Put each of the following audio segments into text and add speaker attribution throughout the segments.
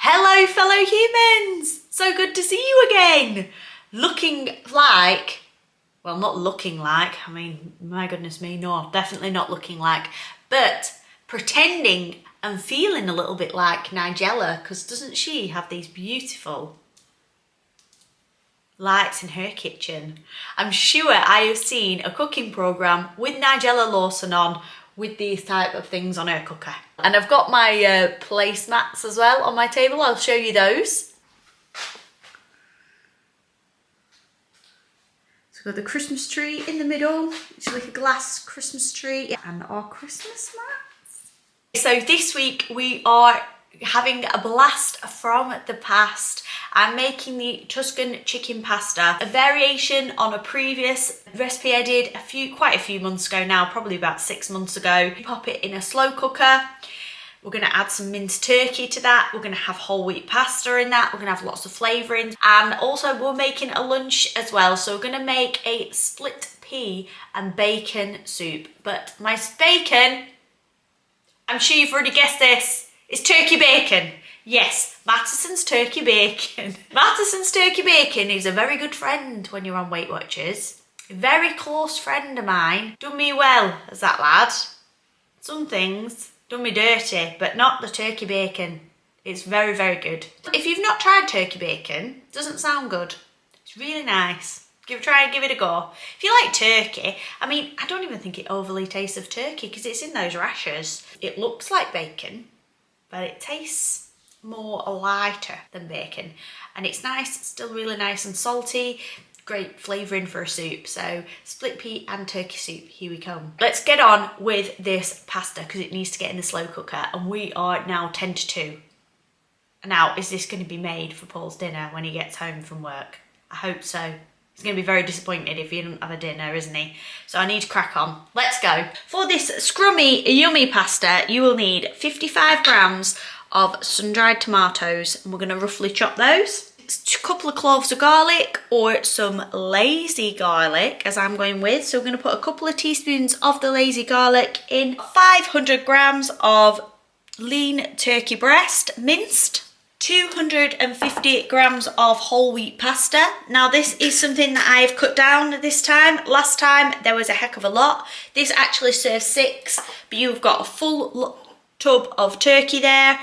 Speaker 1: Hello fellow humans! So good to see you again! Looking like, well not looking like, I mean my goodness me, no, definitely not looking like, but pretending and feeling a little bit like Nigella, because doesn't she have these beautiful lights in her kitchen? I'm sure I have seen a cooking programme with Nigella Lawson on with these type of things on her cooker. And I've got my placemats as well on my table. I'll show you those. So we've got the Christmas tree in the middle. It's like a glass Christmas tree and our Christmas mats. So this week we are having a blast from the past. I'm making the Tuscan chicken pasta, a variation on a previous recipe I did quite a few months ago now, probably about 6 months ago. Pop it in a slow cooker. We're going to add some minced turkey to that. We're going to have whole wheat pasta in that. We're going to have lots of flavourings. And also we're making a lunch as well. So we're going to make a split pea and bacon soup. But my bacon, I'm sure you've already guessed this, is turkey bacon. Yes, Mattison's turkey bacon. Mattison's turkey bacon is a very good friend when you're on Weight Watchers. A very close friend of mine. Done me well as that lad. Some things done me dirty, but not the turkey bacon. It's very, very good. If you've not tried turkey bacon, it doesn't sound good. It's really nice. Try and give it a go. If you like turkey, I mean, I don't even think it overly tastes of turkey because it's in those rashers. It looks like bacon, but it tastes more lighter than bacon, and it's nice, still really nice and salty, great flavouring for a soup. So split pea and turkey soup, here we come. Let's get on with this pasta because it needs to get in the slow cooker, and we are now 10 to 2. Now, is this going to be made for Paul's dinner when he gets home from work? I hope so. He's going to be very disappointed if he doesn't have a dinner, isn't he? So I need to crack on. Let's go. For this scrummy, yummy pasta, you will need 55 grams of sun-dried tomatoes, and we're going to roughly chop those. A couple of cloves of garlic, or some lazy garlic, as I'm going with. So we're going to put a couple of teaspoons of the lazy garlic in. 500 grams of lean turkey breast, minced. 250 grams of whole wheat pasta. Now this is something that I've cut down this time. Last time there was a heck of a lot. This actually serves 6, but you've got a full tub of turkey there.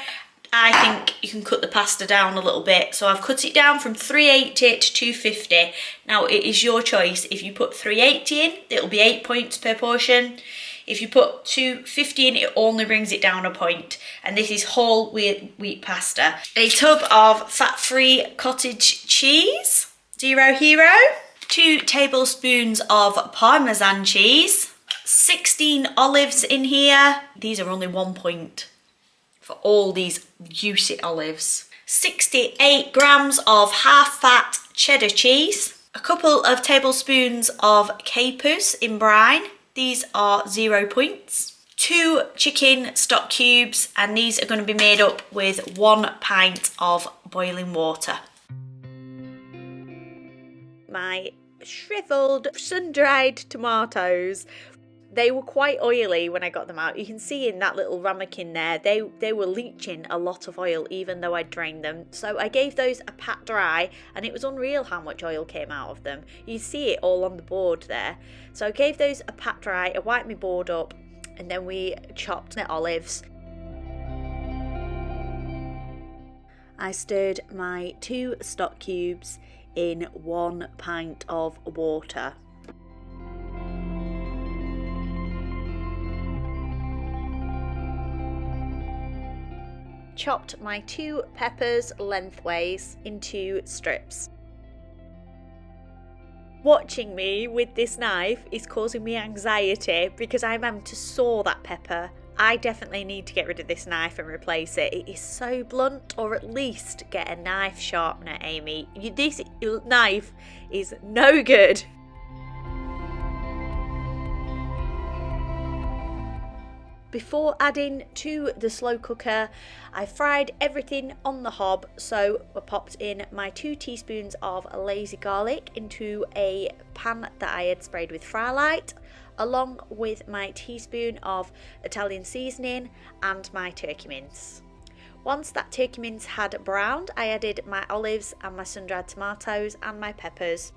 Speaker 1: I think you can cut the pasta down a little bit. So I've cut it down from 380 to 250. Now it is your choice. If you put 380 in, it'll be 8 points per portion. If you put 250 in, it only brings it down a point. And this is whole wheat pasta. A tub of fat-free cottage cheese, 0 Hero. 2 tablespoons of Parmesan cheese. 16 olives in here. These are only 1 point for all these juicy olives. 68 grams of half-fat cheddar cheese. A couple of tablespoons of capers in brine. These are 0 points. 2 chicken stock cubes, and these are going to be made up with 1 pint of boiling water. My shriveled sun-dried tomatoes, they were quite oily when I got them out. You can see in that little ramekin there, they were leaching a lot of oil even though I drained them. So I gave those a pat dry, and it was unreal how much oil came out of them. You see it all on the board there. So I gave those a pat dry, I wiped my board up, and then we chopped the olives. I stirred my 2 stock cubes in 1 pint of water. Chopped my 2 peppers lengthways into strips. Watching me with this knife is causing me anxiety because I'm having to saw that pepper. I definitely need to get rid of this knife and replace it. It is so blunt, or at least get a knife sharpener, Amy. This knife is no good. Before adding to the slow cooker, I fried everything on the hob. So I popped in my 2 teaspoons of lazy garlic into a pan that I had sprayed with Fry Light, along with my teaspoon of Italian seasoning and my turkey mince. Once that turkey mince had browned, I added my olives and my sun-dried tomatoes and my peppers.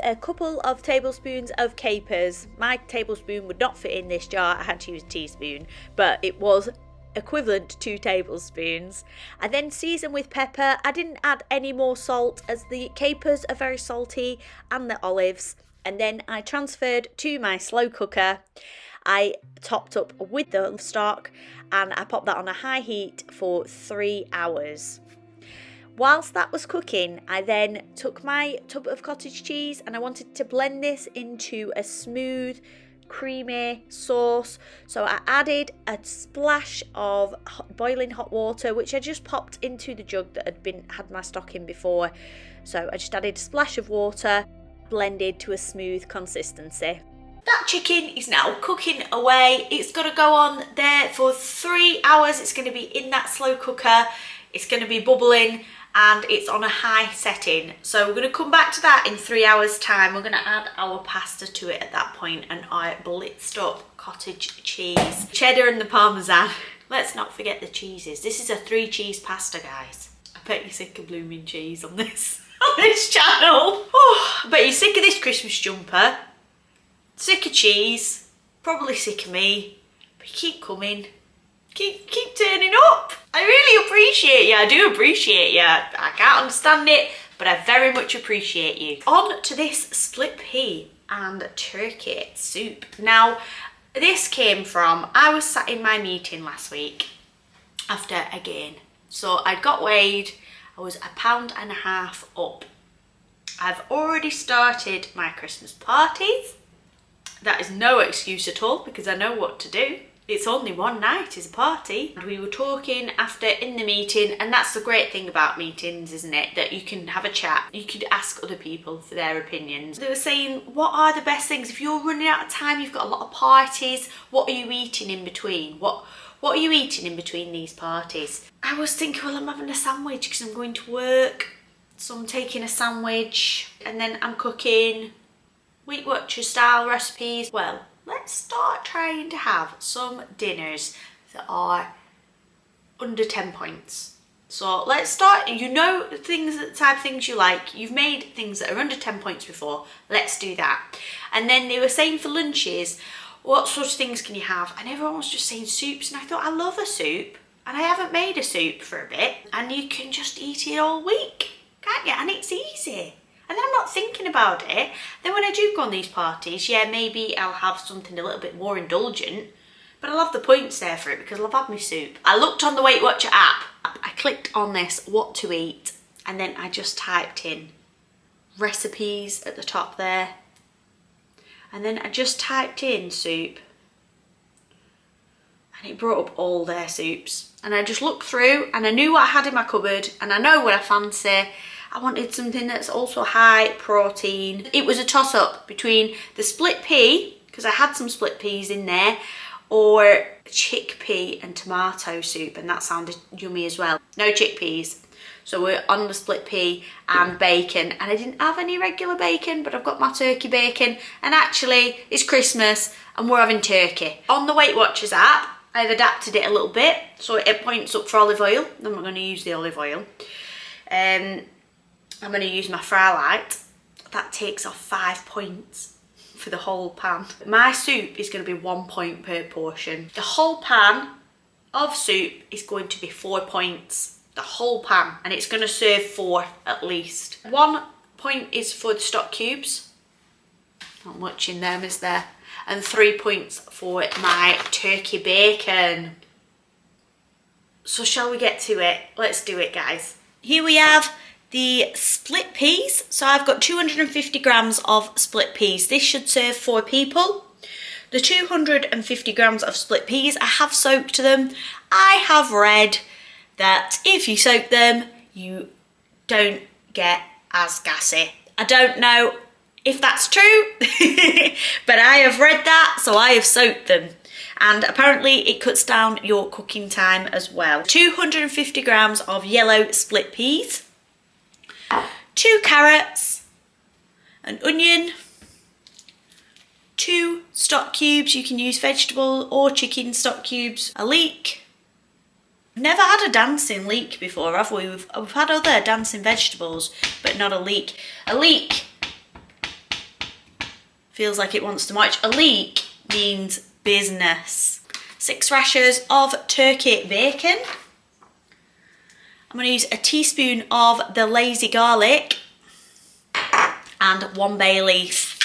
Speaker 1: A couple of tablespoons of capers. My tablespoon would not fit in this jar, I had to use a teaspoon, but it was equivalent to 2 tablespoons. I then seasoned with pepper. I didn't add any more salt as the capers are very salty and the olives. And then I transferred to my slow cooker. I topped up with the stock and I popped that on a high heat for 3 hours. Whilst that was cooking, I then took my tub of cottage cheese and I wanted to blend this into a smooth, creamy sauce. So I added a splash of boiling hot water, which I just popped into the jug that had my stock in before. So I just added a splash of water, blended to a smooth consistency. That chicken is now cooking away. It's got to go on there for 3 hours. It's going to be in that slow cooker. It's going to be bubbling and it's on a high setting. So we're going to come back to that in 3 hours time. We're going to add our pasta to it at that point, and I blitzed up cottage cheese, cheddar and the parmesan. Let's not forget the cheeses. This is a 3 cheese pasta, guys. I bet you're sick of blooming cheese on this channel. Oh, I bet you're sick of this Christmas jumper, sick of cheese, probably sick of me, but you keep coming. Keep turning up. I really appreciate you. I do appreciate you. I can't understand it, but I very much appreciate you. On to this split pea and turkey soup. Now, this came from, I was sat in my meeting last week after a gain. So I'd got weighed. I was 1.5 pounds up. I've already started my Christmas parties. That is no excuse at all because I know what to do. It's only one night is a party. And we were talking after in the meeting, and that's the great thing about meetings, isn't it? That you can have a chat. You could ask other people for their opinions. They were saying, what are the best things? If you're running out of time, you've got a lot of parties, what are you eating in between? What are you eating in between these parties? I was thinking, well, I'm having a sandwich because I'm going to work. So I'm taking a sandwich and then I'm cooking Weight Watchers style recipes. Well, let's start trying to have some dinners that are under 10 points. So let's start, you know the type of things you like. You've made things that are under 10 points before. Let's do that. And then they were saying for lunches, what sort of things can you have? And everyone was just saying soups. And I thought, I love a soup. And I haven't made a soup for a bit. And you can just eat it all week, can't you? And it's easy. And then I'm not thinking about it. Then when I do go on these parties, yeah, maybe I'll have something a little bit more indulgent, but I'll have the points there for it because I'll have had my soup. I looked on the Weight Watcher app. I clicked on this, what to eat, and then I just typed in recipes at the top there. And then I just typed in soup. And it brought up all their soups. And I just looked through and I knew what I had in my cupboard and I know what I fancy. I wanted something that's also high protein. It was a toss up between the split pea, because I had some split peas in there, or chickpea and tomato soup, and that sounded yummy as well. No chickpeas. So we're on the split pea and bacon, and I didn't have any regular bacon, but I've got my turkey bacon, and actually it's Christmas and we're having turkey. On the Weight Watchers app, I've adapted it a little bit, so it points up for olive oil. I'm not going to use the olive oil. I'm going to use my fry light. That takes off 5 points for the whole pan. My soup is going to be 1 point per portion. The whole pan of soup is going to be 4 points. The whole pan. And it's going to serve 4 at least. 1 point is for the stock cubes. Not much in them, is there? And 3 points for my turkey bacon. So shall we get to it? Let's do it, guys. Here we have the split peas. So I've got 250 grams of split peas. This should serve 4 people. The 250 grams of split peas, I have soaked them. I have read that if you soak them, you don't get as gassy. I don't know if that's true, but I have read that, so I have soaked them. And apparently it cuts down your cooking time as well. 250 grams of yellow split peas. 2 carrots, an onion, 2 stock cubes. You can use vegetable or chicken stock cubes. A leek. Never had a dancing leek before, have we? We've had other dancing vegetables, but not a leek. A leek feels like it wants to march. A leek means business. 6 rashers of turkey bacon. I'm going to use a teaspoon of the lazy garlic and 1 bay leaf.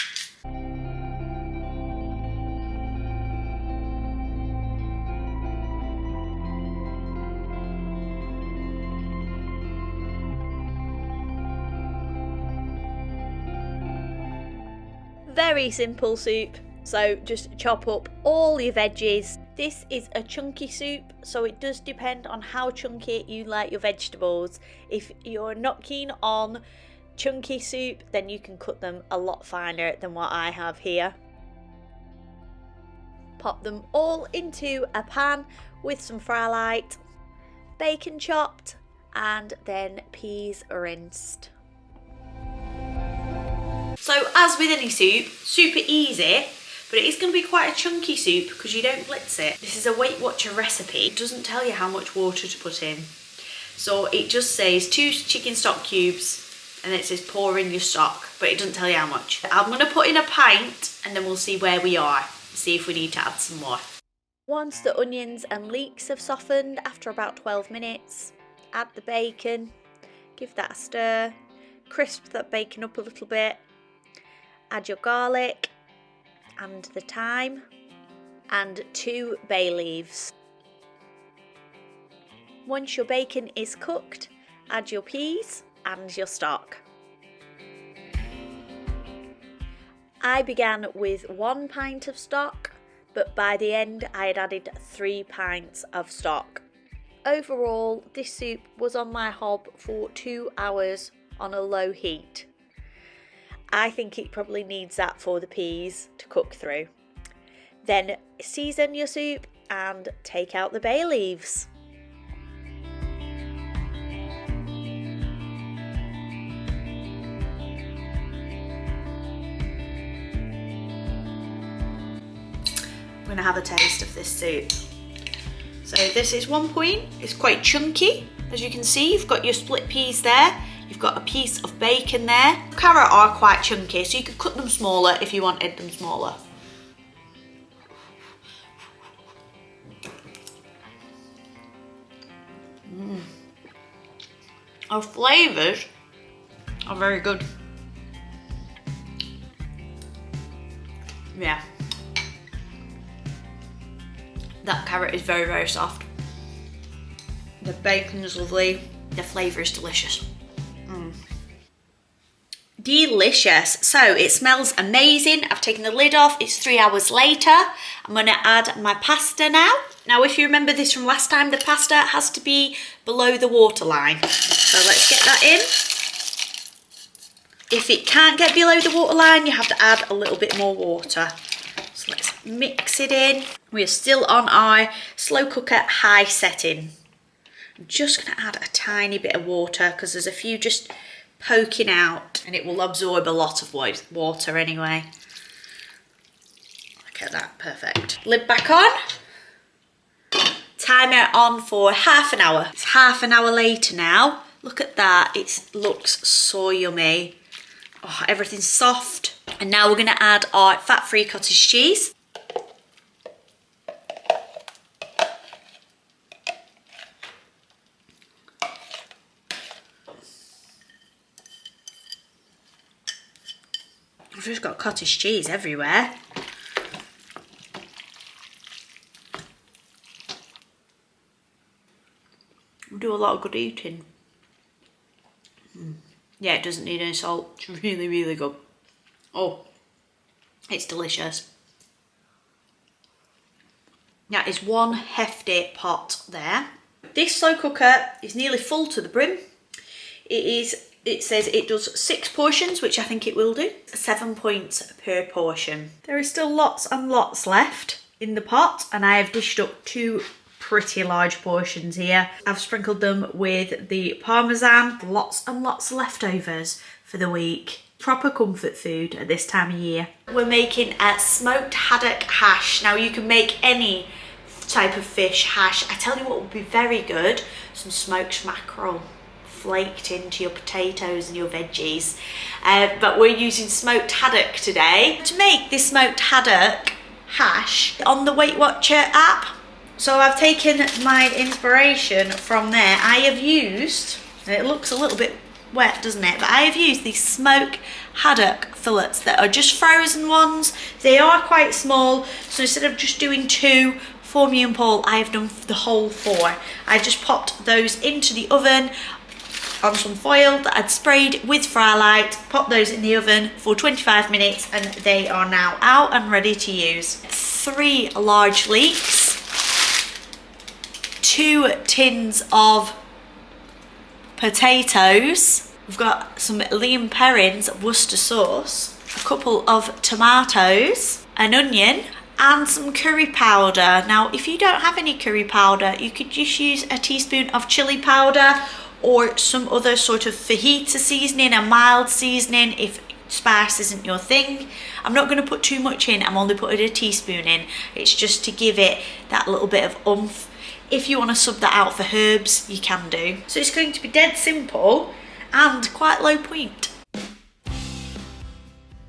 Speaker 1: Very simple soup, so just chop up all your veggies. This is a chunky soup, so it does depend on how chunky you like your vegetables. If you're not keen on chunky soup, then you can cut them a lot finer than what I have here. Pop them all into a pan with some fry light, bacon chopped, and then peas rinsed. So as with any soup, super easy, but it is going to be quite a chunky soup because you don't blitz it. This is a Weight Watcher recipe. It doesn't tell you how much water to put in. So it just says 2 chicken stock cubes and it says pour in your stock, but it doesn't tell you how much. I'm going to put in a pint and then we'll see where we are, see if we need to add some more. Once the onions and leeks have softened after about 12 minutes, add the bacon, give that a stir, crisp that bacon up a little bit. Add your garlic and the thyme and 2 bay leaves. Once your bacon is cooked, add your peas and your stock. I began with 1 pint of stock, but by the end I had added 3 pints of stock. Overall, this soup was on my hob for 2 hours on a low heat. I think it probably needs that for the peas to cook through. Then season your soup and take out the bay leaves. I'm going to have a taste of this soup. So this is 1 point. It's quite chunky. As you can see, you've got your split peas there. You've got a piece of bacon there. Carrot are quite chunky, so you could cut them smaller if you wanted them smaller. Our flavours are very good. Yeah. That carrot is very, very soft. The bacon is lovely. The flavour is delicious. Delicious. So it smells amazing. I've taken the lid off. It's 3 hours later. I'm going to add my pasta now. Now, if you remember this from last time, the pasta has to be below the waterline. So let's get that in. If it can't get below the waterline, you have to add a little bit more water. So let's mix it in. We're still on our slow cooker high setting. I'm just going to add a tiny bit of water because there's a few just poking out and it will absorb a lot of water anyway. Look at that, perfect. Lid back on. Timer on for half an hour. It's half an hour later now. Look at that, it looks so yummy. Oh, everything's soft. And now we're gonna add our fat-free cottage cheese. I've just got cottage cheese everywhere. We do a lot of good eating. Yeah, it doesn't need any salt. It's really, really good. Oh, it's delicious. That is one hefty pot there. This slow cooker is nearly full to the brim. It says it does 6 portions, which I think it will do. 7 points per portion. There is still lots and lots left in the pot, and I have dished up 2 pretty large portions here. I've sprinkled them with the parmesan. Lots and lots of leftovers for the week. proper comfort food at this time of year. We're making a smoked haddock hash. Now you can make any type of fish hash. I tell you what would be very good, some smoked mackerel flaked into your potatoes and your veggies. But we're using smoked haddock today. To make this smoked haddock hash on the Weight Watcher app. So I've taken my inspiration from there. I have used, it looks a little bit wet, doesn't it? But I have used these smoked haddock fillets that are just frozen ones. They are quite small, so instead of just doing 2 for me and Paul, I have done the whole 4. I just popped those into the oven on some foil that I'd sprayed with Fry Light, popped those in the oven for 25 minutes, and they are now out and ready to use. 3 large leeks, 2 tins of potatoes, we've got some Liam Perrins Worcester sauce, a couple of tomatoes, an onion, and some curry powder. Now if you don't have any curry powder, you could just use a teaspoon of chili powder or some other sort of fajita seasoning, a mild seasoning if spice isn't your thing. I'm not going to put too much in, I'm only putting a teaspoon in. It's just to give it that little bit of oomph. If you want to sub that out for herbs, you can do. So it's going to be dead simple and quite low point.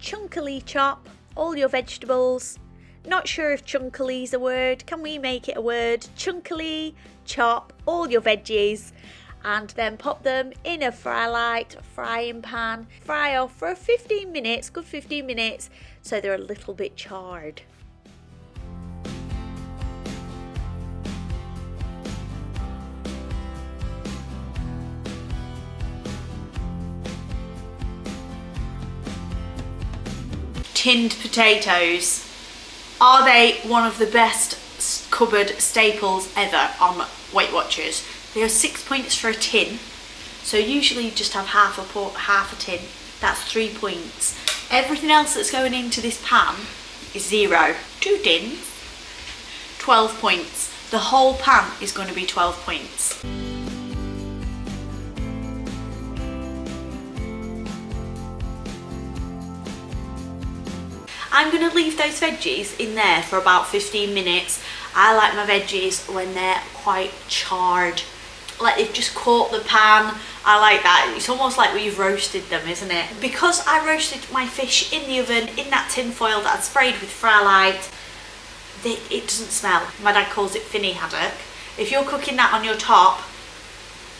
Speaker 1: Chunkily chop all your vegetables. Not sure if chunkily is a word. Can we make it a word? Chunkily chop all your veggies and then pop them in a Fry Light frying pan. Fry off for 15 minutes, good 15 minutes, so they're a little bit charred. Tinned potatoes. Are they one of the best cupboard staples ever on Weight Watchers? They are 6 points for a tin. So usually you just have half a tin. That's 3 points. Everything else that's going into this pan is 0. 2 tins, 12 points. The whole pan is going to be 12 points. I'm going to leave those veggies in there for about 15 minutes. I like my veggies when they're quite charred, like they've just caught the pan. I like that. It's almost like we've roasted them, isn't it? Because I roasted my fish in the oven in that tin foil that I'd sprayed with Fry Light, it doesn't smell. My dad calls it finny haddock. If you're cooking that on your top,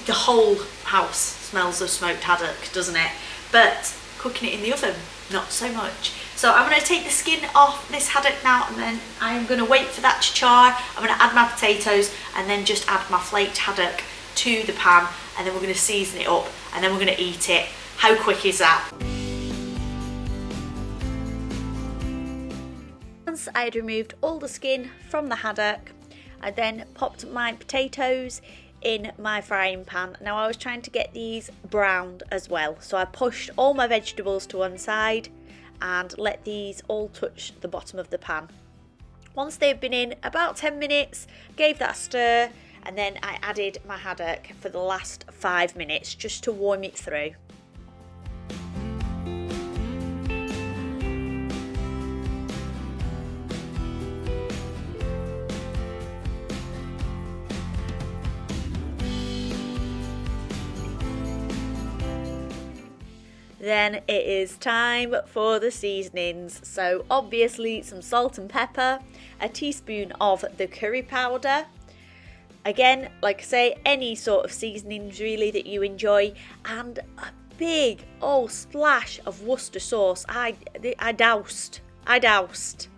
Speaker 1: the whole house smells of smoked haddock, doesn't it? But cooking it in the oven, not so much. So I'm going to take the skin off this haddock now, and then I'm going to wait for that to char. I'm going to add my potatoes and then just add my flaked haddock to the pan, and then we're going to season it up and then we're going to eat it. How quick is that? Once I had removed all the skin from the haddock, I then popped my potatoes in my frying pan. Now I was trying to get these browned as well, so I pushed all my vegetables to one side and let these all touch the bottom of the pan. Once they've been in about 10 minutes, gave that a stir, and then I added my haddock for the last 5 minutes just to warm it through. Then it is time for the seasonings. So obviously some salt and pepper, a teaspoon of the curry powder. Again, like I say, any sort of seasonings really that you enjoy, and a big old splash of Worcester sauce. I doused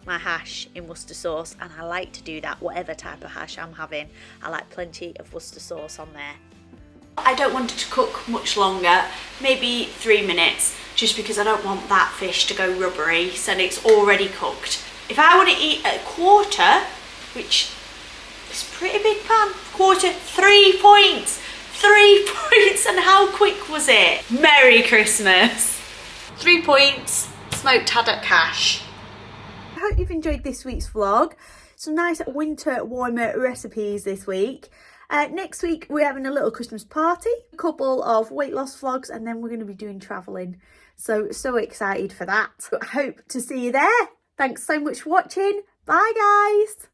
Speaker 1: my hash in Worcester sauce, and I like to do that whatever type of hash I'm having. I like plenty of Worcester sauce on there. I don't want it to cook much longer, maybe 3 minutes, just because I don't want that fish to go rubbery, so it's already cooked. If I want to eat a quarter, which is a pretty big pan, quarter, 3 points. 3 points, and how quick was it? Merry Christmas. 3 points, smoked haddock hash. I hope you've enjoyed this week's vlog. Some nice winter warmer recipes this week. Next week we're having a little Christmas party, a couple of weight loss vlogs, and then we're going to be doing travelling. So excited for that. I hope to see you there. Thanks so much for watching. Bye guys.